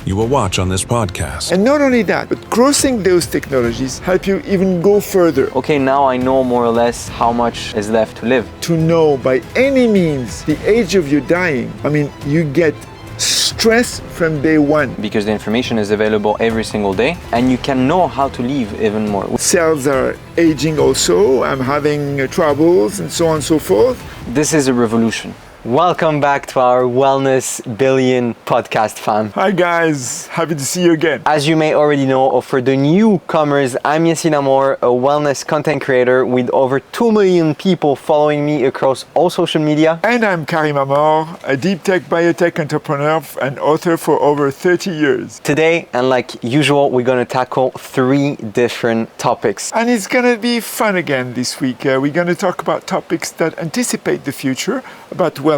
you will watch on this podcast. And not only that, but crossing those technologies help you even go further. Okay, now I know more or less how much is left to live. To know by any means the age of your dying, you get stress from day one. Because the information is available every single day and you can know how to live even more. Cells are aging also, I'm having troubles and so on and so forth. This is a revolution. Welcome back to our Wellness Billion podcast, fam. Hi guys, happy to see you again. As you may already know, for the newcomers, I'm Yassine Amor, a wellness content creator with over 2 million people following me across all social media. And I'm Karim Amor, a deep tech biotech entrepreneur and author for over 30 years. Today, and like usual, we're going to tackle 3 different topics. And it's going to be fun again this week. We're going to talk about topics that anticipate the future, about wellness,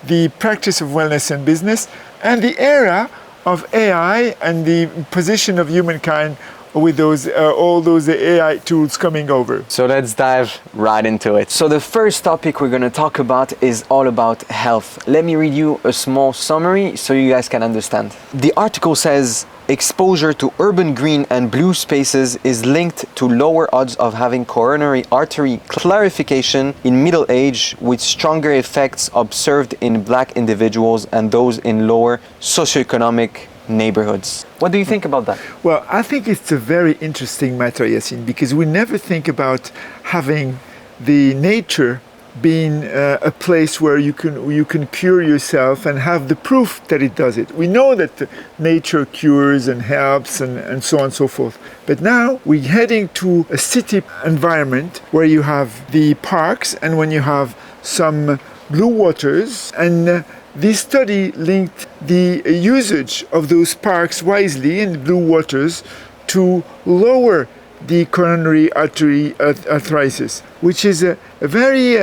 the practice of wellness in business, and the era of AI and the position of humankind with all those AI tools coming over. So let's dive right into it. So the first topic we're going to talk about is all about health. Let me read you a small summary so you guys can understand. The article says, exposure to urban green and blue spaces is linked to lower odds of having coronary artery clarification in middle age, with stronger effects observed in Black individuals and those in lower socioeconomic neighborhoods. What do you think about that? Well, I think it's a very interesting matter, Yassine, because we never think about having the nature being a place where you can cure yourself and have the proof that it does it. We know that nature cures and helps and so on and so forth. But now we're heading to a city environment where you have the parks and when you have some blue waters, and this study linked the usage of those parks wisely and blue waters to lower the coronary artery arthritis, which is a very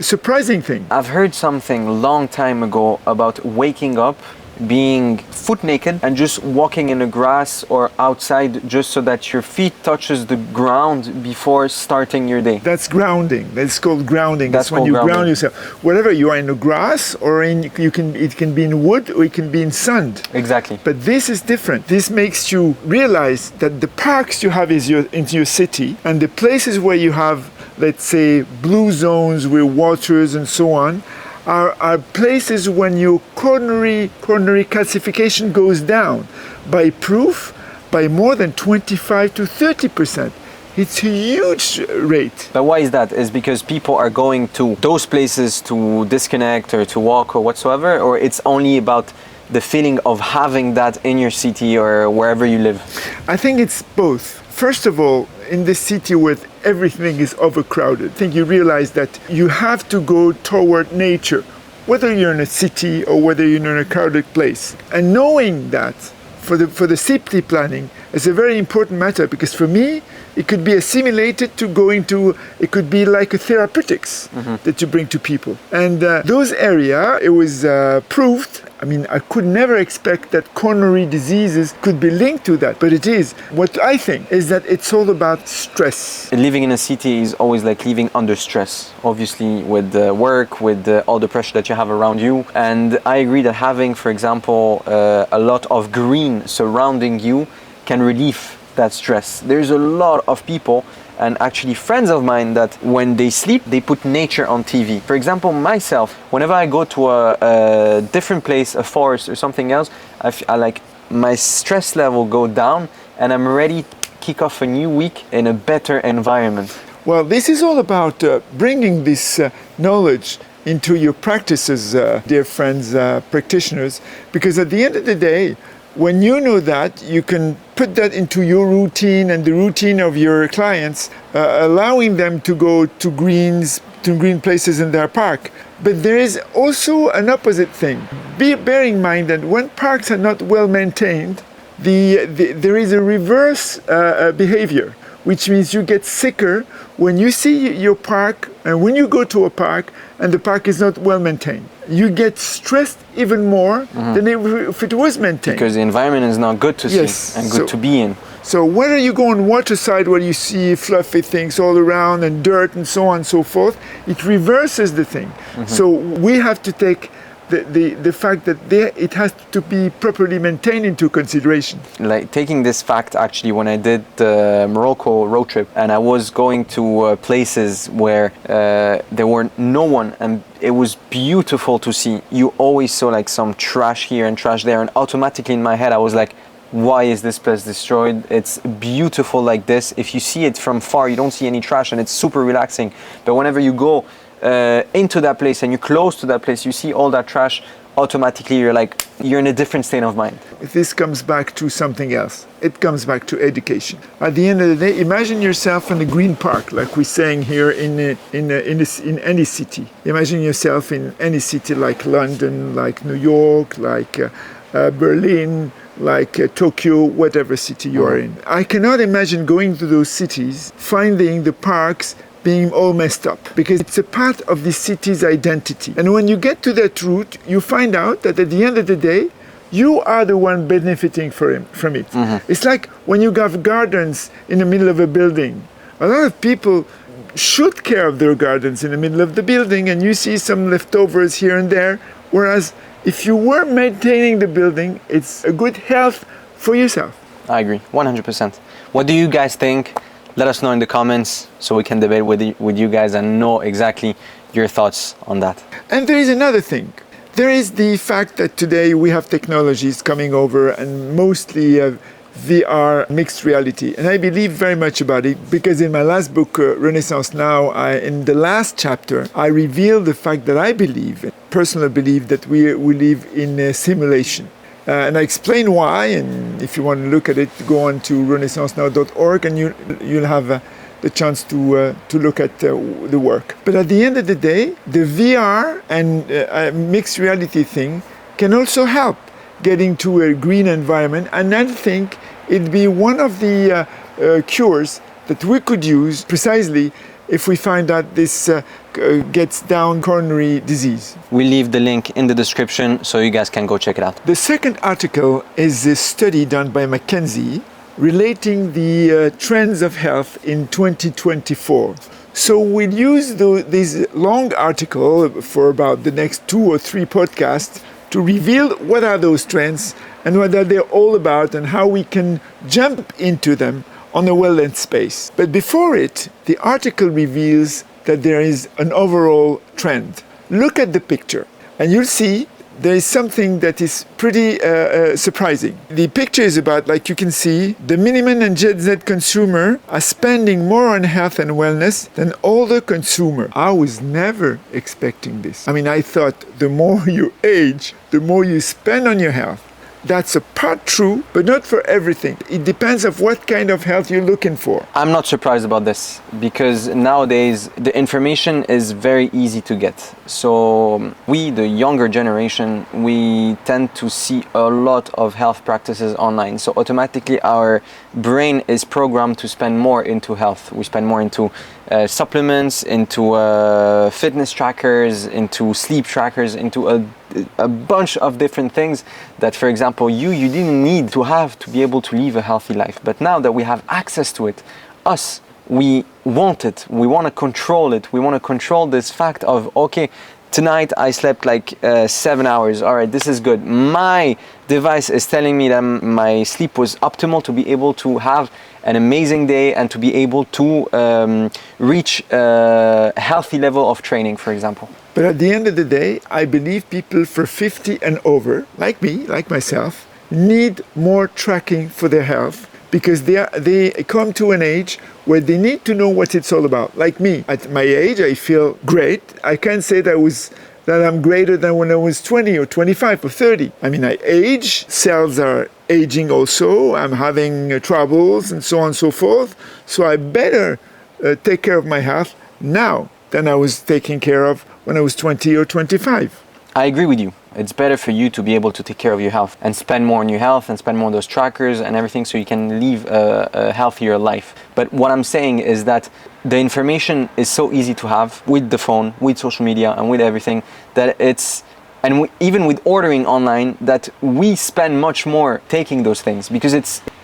surprising thing. I've heard something a long time ago about waking up, being foot naked and just walking in the grass or outside just so that your feet touches the ground before starting your day. That's grounding. That's called grounding. That's when called you grounding. ground yourself. Wherever you are in the grass or it can be in wood or it can be in sand. Exactly. But this is different. This makes you realize that the parks you have in your city and the places where you have, let's say, blue zones with waters and so on, are places when your coronary calcification goes down by more than 25 to 30%. It's a huge rate. But why is that? Is because people are going to those places to disconnect or to walk or whatsoever, or it's only about the feeling of having that in your city or wherever you live? I think it's both. First of all, in the city where everything is overcrowded, I think you realize that you have to go toward nature, whether you're in a city or whether you're in a crowded place. And knowing that for the city planning is a very important matter, because for me, it could be assimilated to going to, it could be like a therapeutics that you bring to people. And those areas, it was proved. I could never expect that coronary diseases could be linked to that, but it is. What I think is that it's all about stress. Living in a city is always like living under stress, obviously with work, with all the pressure that you have around you. And I agree that having, for example, a lot of green surrounding you can relieve that stress. There's a lot of people and actually friends of mine that when they sleep, they put nature on TV. For example, myself, whenever I go to a different place, a forest or something else, I like my stress level go down and I'm ready to kick off a new week in a better environment. Well, this is all about bringing this knowledge into your practices, dear friends, practitioners, because at the end of the day, when you know that, you can put that into your routine and the routine of your clients, allowing them to go to green places in their park. But there is also an opposite thing. Bear in mind that when parks are not well maintained, there is a reverse behavior, which means you get sicker when you see your park and when you go to a park and the park is not well maintained. You get stressed even more than if it was maintained. Because the environment is not good to see and good to be in. So whether you go on waterside where you see fluffy things all around and dirt and so on and so forth, it reverses the thing. So we have to take the fact that it has to be properly maintained into consideration. Like taking this fact, actually, when I did the Morocco road trip and I was going to places where there were no one, and it was beautiful to see. You always saw like some trash here and trash there, and automatically in my head I was like, why is this place destroyed? It's beautiful like this. If you see it from far, you don't see any trash and it's super relaxing. But whenever you go into that place and you're close to that place, you see all that trash, automatically you're in a different state of mind. This comes back to something else. It comes back to education. At the end of the day, imagine yourself in a green park, like we're saying here in any city. Imagine yourself in any city like London, like New York, like Berlin, like Tokyo, whatever city you are in. I cannot imagine going to those cities, finding the parks being all messed up, because it's a part of the city's identity. And when you get to that route, you find out that at the end of the day, you are the one benefiting from it. It's like when you have gardens in the middle of a building. A lot of people should care of their gardens in the middle of the building, and you see some leftovers here and there, whereas if you were maintaining the building, it's a good health for yourself. I agree, 100%. What do you guys think? Let us know in the comments so we can debate with you guys and know exactly your thoughts on that. And there is another thing. There is the fact that today we have technologies coming over, and mostly VR, mixed reality. And I believe very much about it, because in my last book, Renaissance Now, in the last chapter, I revealed the fact that I personally believe that we live in a simulation. And I explain why, and if you want to look at it, go on to renaissancenow.org and you'll have the chance to look at the work. But at the end of the day, the VR and mixed reality thing can also help getting to a green environment, and I think it'd be one of the cures that we could use precisely if we find out this gets down coronary disease. We'll leave the link in the description so you guys can go check it out. The second article is a study done by McKinsey relating the trends of health in 2024. So we'll use this long article for about the next 2 or 3 podcasts to reveal what are those trends and what are they all about and how we can jump into them on a well-length space. But before it, the article reveals that there is an overall trend. Look at the picture and you'll see there is something that is pretty surprising. The picture is about, like you can see, the minimum and Gen Z consumer are spending more on health and wellness than older consumer. I was never expecting this. I mean, I thought the more you age, the more you spend on your health. That's a part true, but not for everything. It depends on what kind of health you're looking for. I'm not surprised about this, because nowadays the information is very easy to get. So we, the younger generation, we tend to see a lot of health practices online. So automatically our brain is programmed to spend more into health. We spend more into supplements, into fitness trackers, into sleep trackers, into a bunch of different things that, for example, you didn't need to have to be able to live a healthy life. But now that we have access to it, we want it. We want to control it. We want to control this fact of, okay, tonight I slept like 7 hours. All right, this is good. My device is telling me that my sleep was optimal to be able to have an amazing day and to be able to reach a healthy level of training, for example. But at the end of the day, I believe people for 50 and over, like me, like myself, need more tracking for their health, because they come to an age where they need to know what it's all about. Like me, at my age, I feel great. I can't say that I'm greater than when I was 20 or 25 or 30. I mean, I age, cells are aging also, I'm having troubles and so on and so forth. So I better take care of my health now than I was taking care of when I was 20 or 25. I agree with you. It's better for you to be able to take care of your health and spend more on your health and spend more on those trackers and everything, so you can live a healthier life. But what I'm saying is that the information is so easy to have with the phone, with social media and with everything, that even with ordering online, that we spend much more taking those things, because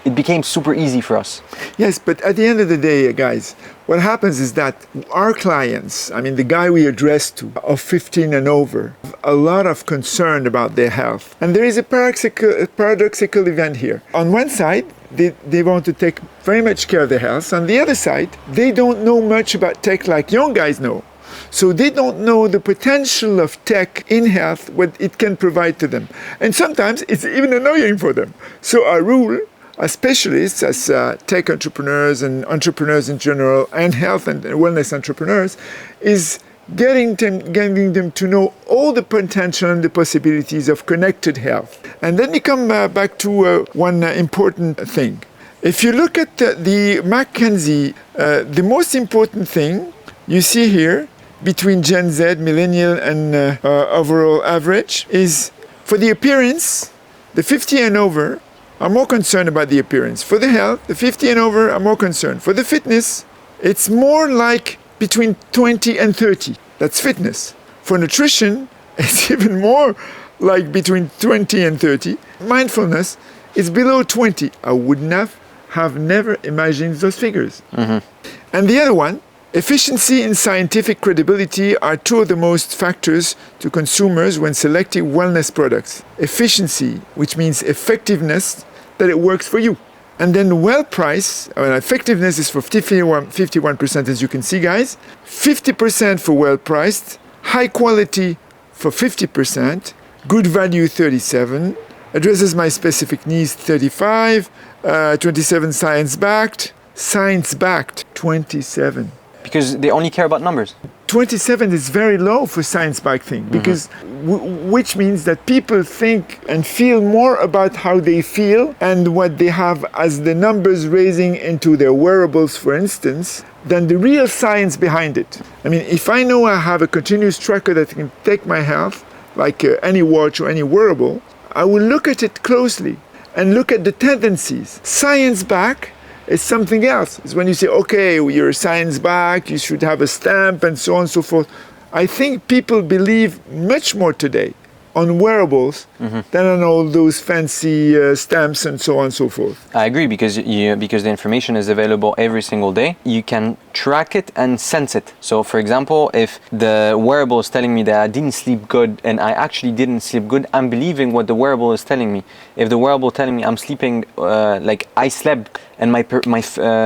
it became super easy for us. Yes, but at the end of the day, guys, what happens is that our clients, I mean, the guy we address to of 15 and over, have a lot of concern about their health. And there is a paradoxical event here. On one side, they want to take very much care of their health. On the other side, they don't know much about tech like young guys know. So they don't know the potential of tech in health, what it can provide to them. And sometimes it's even annoying for them. So our rule, as specialists, as tech entrepreneurs and entrepreneurs in general, and health and wellness entrepreneurs, is getting them to know all the potential and the possibilities of connected health. And then we come back to one important thing. If you look at the McKinsey, the most important thing you see here between Gen Z, millennial, and overall average is for the appearance, the 50 and over are more concerned about the appearance. For the health, the 50 and over are more concerned. For the fitness, it's more like between 20 and 30. That's fitness. For nutrition, it's even more like between 20 and 30. Mindfulness is below 20. I would have never imagined those figures. Mm-hmm. And the other one, efficiency and scientific credibility are two of the most factors to consumers when selecting wellness products. Efficiency, which means effectiveness, that it works for you. And then well price, effectiveness is for 51%, as you can see, guys. 50% for well priced, high quality for 50%, good value 37%, addresses my specific needs 35%, 27% science-backed 27%. Because they only care about numbers. 27 is very low for science-backed thing, because which means that people think and feel more about how they feel and what they have as the numbers raising into their wearables, for instance, than the real science behind it. I mean, if I know I have a continuous tracker that can take my health, like any watch or any wearable, I will look at it closely and look at the tendencies. Science-backed is something else. It's when you say, okay, you're science-backed, you should have a stamp, and so on and so forth. I think people believe much more today on wearables than on all those fancy stamps and so on and so forth. I agree, because the information is available every single day. You can track it and sense it. So for example, if the wearable is telling me that I didn't sleep good and I actually didn't sleep good, I'm believing what the wearable is telling me. If the wearable telling me I'm sleeping like I slept and my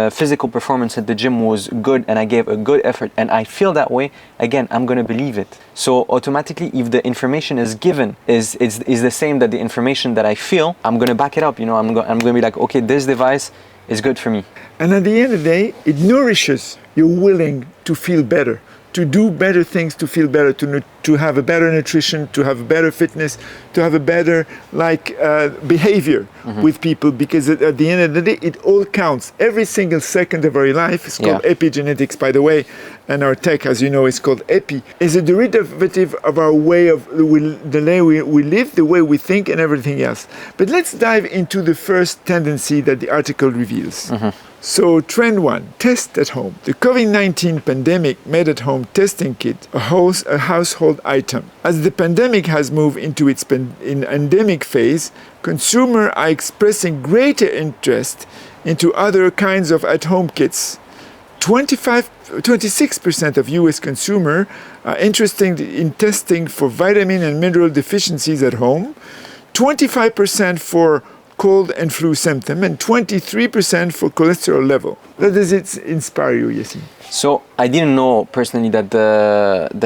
physical performance at the gym was good and I gave a good effort and I feel that way, again, I'm going to believe it. So automatically, if the information is given is the same that the information that I feel, I'm going to back it up. I'm going to be like, okay, this device is good for me. And at the end of the day, it nourishes your willing to feel better, to do better things, to feel better, to have a better nutrition, to have better fitness, to have a better behavior with people, because at the end of the day, it all counts. Every single second of our life is called epigenetics, by the way, and our tech, as you know, is called epi, is a derivative of our way of the way we live, the way we think, and everything else. But let's dive into the first tendency that the article reveals. So trend one, test at home. The COVID-19 pandemic made at home testing kit a household item. As the pandemic has moved into its endemic phase, consumers are expressing greater interest into other kinds of at-home kits. 26% of US consumers are interested in testing for vitamin and mineral deficiencies at home, 25% for cold and flu symptom, and 23% for cholesterol level. How does it inspire you, Yassine? So I didn't know personally that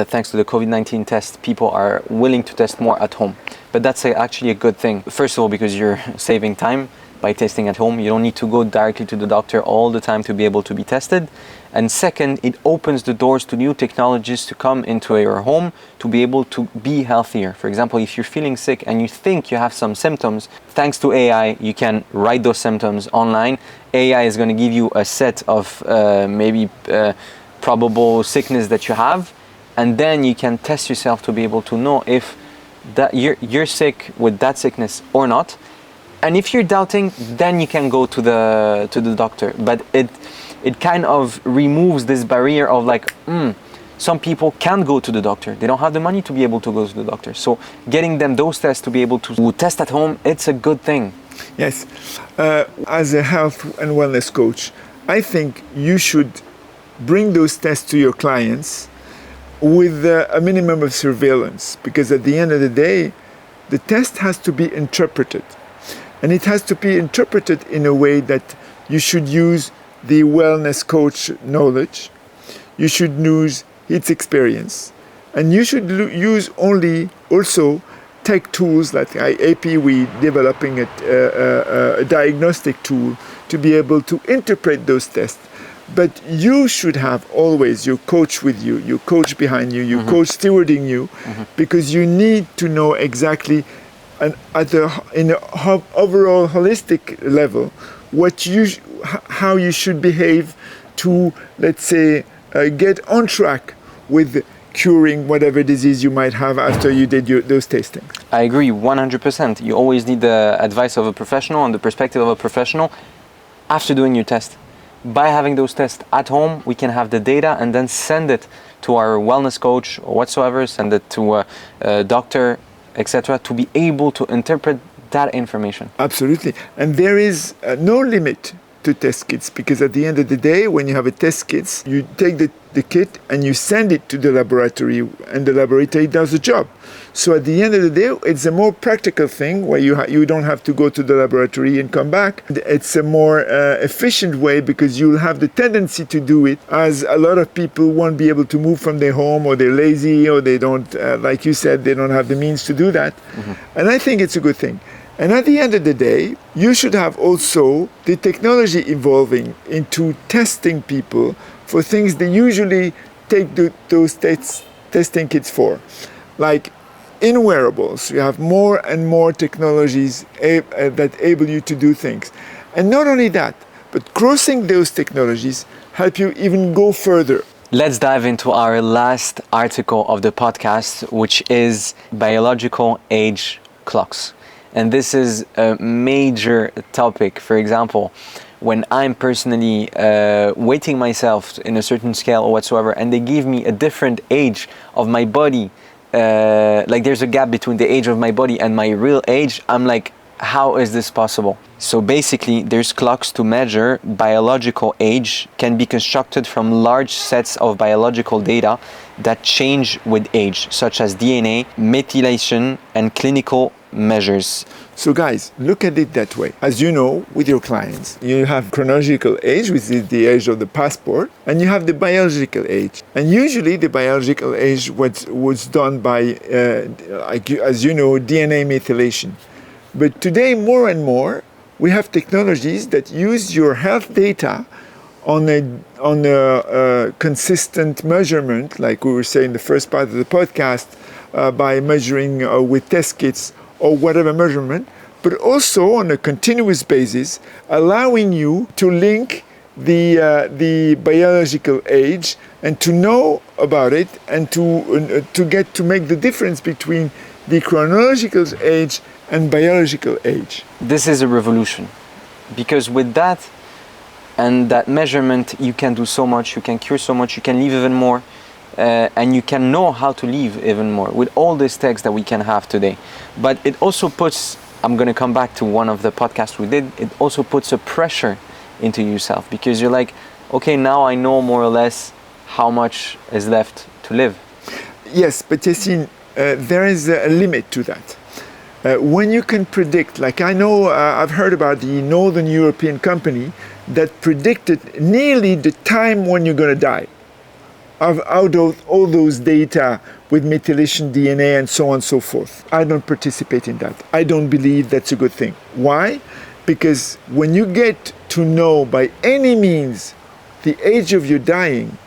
thanks to the COVID-19 test, people are willing to test more at home. But that's actually a good thing. First of all, because you're saving time by testing at home. You don't need to go directly to the doctor all the time to be able to be tested. And second, it opens the doors to new technologies to come into your home to be able to be healthier. For example, if you're feeling sick and you think you have some symptoms, thanks to AI, you can write those symptoms online. AI is going to give you a set of probable sickness that you have, and then you can test yourself to be able to know if that you're sick with that sickness or not. And if you're doubting, then you can go to the doctor. But it kind of removes this barrier of like, some people can't go to the doctor. They don't have the money to be able to go to the doctor. So getting them those tests to be able to test at home, it's a good thing. Yes. As a health and wellness coach, I think you should bring those tests to your clients with a minimum of surveillance, because at the end of the day, the test has to be interpreted. And it has to be interpreted in a way that you should use the wellness coach knowledge, you should use its experience, and you should use only also tech tools like AP. We developing a diagnostic tool to be able to interpret those tests. But you should have always your coach with you, your coach behind you, your coach stewarding you, because you need to know exactly in an overall holistic level how you should behave to, let's say, get on track with curing whatever disease you might have after you did those tastings. I agree 100%. You always need the advice of a professional and the perspective of a professional after doing your test. By having those tests at home, we can have the data and then send it to our wellness coach or whatsoever, send it to a doctor, etc., to be able to interpret that information. Absolutely. And there is no limit to test kits, because at the end of the day, when you have a test kit, you take the kit and you send it to the laboratory, and the laboratory does the job. So at the end of the day, it's a more practical thing where you don't have to go to the laboratory and come back. It's a more efficient way, because you'll have the tendency to do it, as a lot of people won't be able to move from their home, or they're lazy, or they don't, like you said, they don't have the means to do that. And I think it's a good thing. And at the end of the day, you should have also the technology evolving into testing people for things they usually take those testing kits for. Like in wearables, you have more and more technologies that enable you to do things. And not only that, but crossing those technologies help you even go further. Let's dive into our last article of the podcast, which is biological age clocks. And this is a major topic. For example, when I'm personally weighting myself in a certain scale or whatsoever, and they give me a different age of my body, like there's a gap between the age of my body and my real age, I'm like, how is this possible? So basically, there's clocks to measure biological age, can be constructed from large sets of biological data that change with age, such as DNA, methylation, and clinical measures. So guys, look at it that way. As you know, with your clients, you have chronological age, which is the age of the passport, and you have the biological age. And usually the biological age was done by, as you know, DNA methylation. But today, more and more, we have technologies that use your health data on a consistent measurement, like we were saying in the first part of the podcast, by measuring with test kits or whatever measurement, but also on a continuous basis, allowing you to link the biological age and to know about it, and to make the difference between the chronological age and biological age. This is a revolution, because with that and that measurement, you can do so much, you can cure so much, you can live even more, and you can know how to live even more with all these texts that we can have today. But it also puts, I'm going to come back to one of the podcasts we did, it also puts a pressure into yourself, because you're like, okay, now I know more or less how much is left to live. Yes, but Yassine, there is a limit to that. When you can predict, like I know, I've heard about the Northern European company that predicted nearly the time when you're going to die, out of all those data with methylation DNA and so on and so forth. I don't participate in that. I don't believe that's a good thing. Why? Because when you get to know by any means the age of your dying,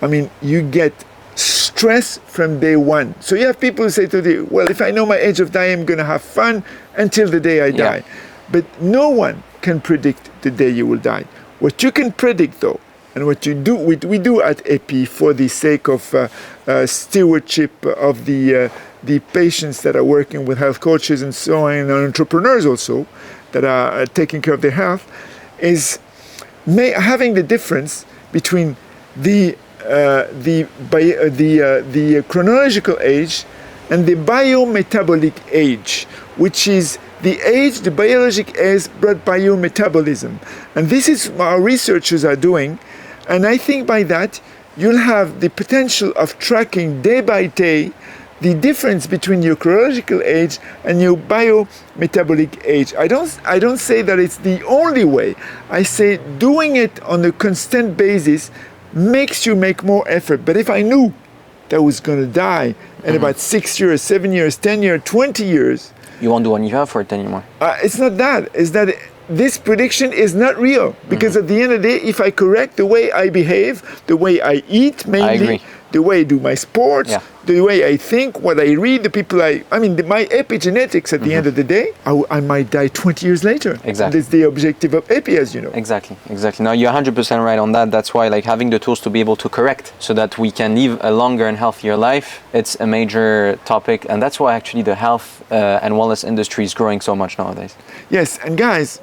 I mean, you get stress from day one. So you have people who say to you, well, if I know my age of dying, I'm going to have fun until the day I die. But no one can predict the day you will die. What you can predict, though, and what we do at 𝐒𝐿 for the sake of stewardship of the patients that are working with health coaches and so on, and entrepreneurs also that are taking care of their health, is having the difference between the chronological age and the biometabolic age, which is the age, the biologic age brought by your metabolism. And this is what our researchers are doing. And I think by that, you'll have the potential of tracking day by day the difference between your chronological age and your biometabolic age. I don't say that it's the only way. I say doing it on a constant basis makes you make more effort. But if I knew that I was going to die in about 6 years, 7 years, 10 years, 20 years, you won't do any effort anymore. It's not that. It's that this prediction is not real. Because at the end of the day, if I correct the way I behave, the way I eat mainly, the way I do my sports, the way I think, what I read, the people my epigenetics at the end of the day, I might die 20 years later. Exactly. That's the objective of epi, as you know. Exactly. No, you're 100% right on that. That's why having the tools to be able to correct so that we can live a longer and healthier life, it's a major topic. And that's why actually the health and wellness industry is growing so much nowadays. Yes, and guys,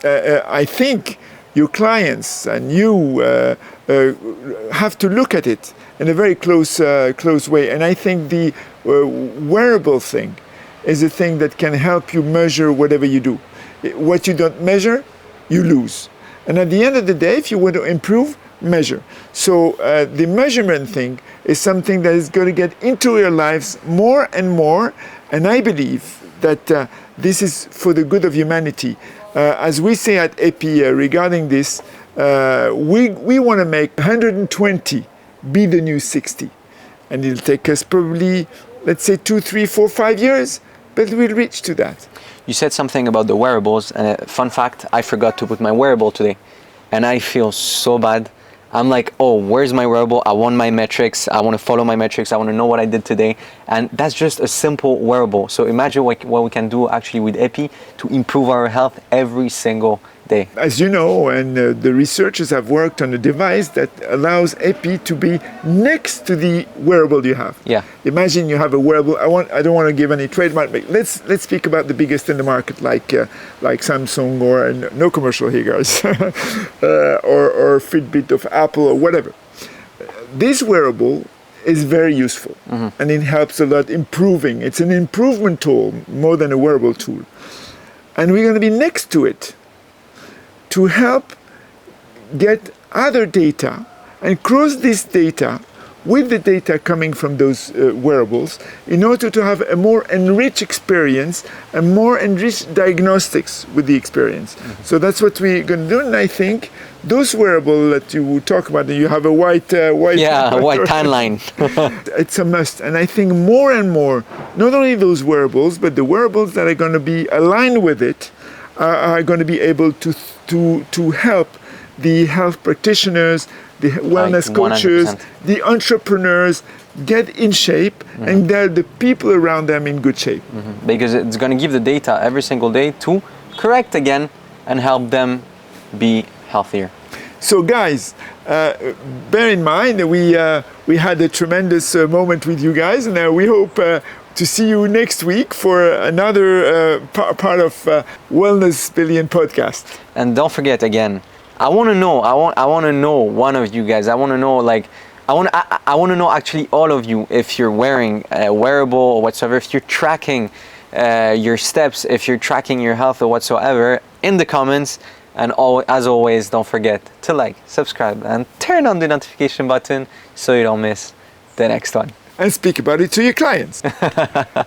I think your clients and you have to look at it in a very close way. And I think the wearable thing is a thing that can help you measure whatever you do. What you don't measure, you lose. And at the end of the day, if you want to improve, measure. So the measurement thing is something that is going to get into your lives more and more. And I believe that this is for the good of humanity. As we say at EPI regarding this, we want to make 120 be the new 60. And it'll take us probably, let's say 2, 3, 4, 5 years, but we'll reach to that. You said something about the wearables, and fun fact, I forgot to put my wearable today. And I feel so bad. I'm like, oh, where's my wearable? I want my metrics. I want to follow my metrics. I want to know what I did today. And that's just a simple wearable. So imagine what we can do actually with EPI to improve our health every single day. As you know, and the researchers have worked on a device that allows EPI to be next to the wearable you have. Yeah. Imagine you have a wearable. I don't want to give any trademark, but let's speak about the biggest in the market, like Samsung, or no commercial here, guys, or Fitbit of Apple or whatever. This wearable is very useful, and it helps a lot improving. It's an improvement tool more than a wearable tool, and we're going to be next to it to help get other data and cross this data with the data coming from those wearables in order to have a more enriched experience and more enriched diagnostics with the experience. So that's what we're going to do. And I think those wearables that you talk about, you have a white a white tan line. It's a must. And I think more and more, not only those wearables, but the wearables that are going to be aligned with it are going to be able to help the health practitioners, the wellness coaches, 100%. the entrepreneurs get in shape and get the people around them in good shape. Because it's going to give the data every single day to correct again and help them be healthier. So guys, bear in mind that we had a tremendous moment with you guys, and we hope to see you next week for another part of Wellness Billion podcast. And don't forget again, I want to know. I want to know one of you guys. I want to know I want to know actually all of you, if you're wearing a wearable or whatsoever, if you're tracking your steps, if you're tracking your health or whatsoever, in the comments. And as always, don't forget to like, subscribe, and turn on the notification button so you don't miss the next one. And speak about it to your clients.